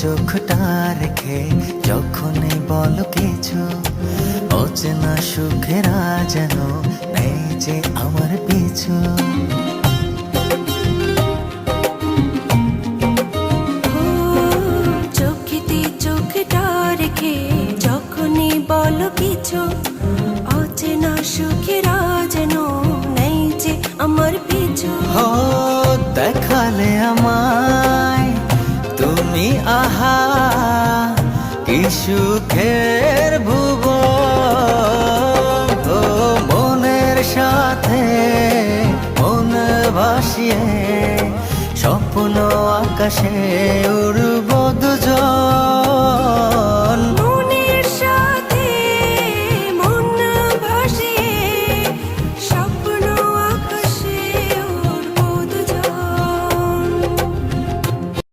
চোখটা রেখে যখনই বলো কিছু, অচেনা সুখেরা যেন নেই যে আমার পিছু। চোখেতে চোখটা রেখে যখনই বলো কিছু, অচেনা সুখেরা যেন নেই যে আমার পিছু। দেখালে আমায় তুমি, আহা কি সুখের ভুবন। মনের সাথে মন ভাসিয়ে স্বপ্ন আকাশে উড়ব দুজন।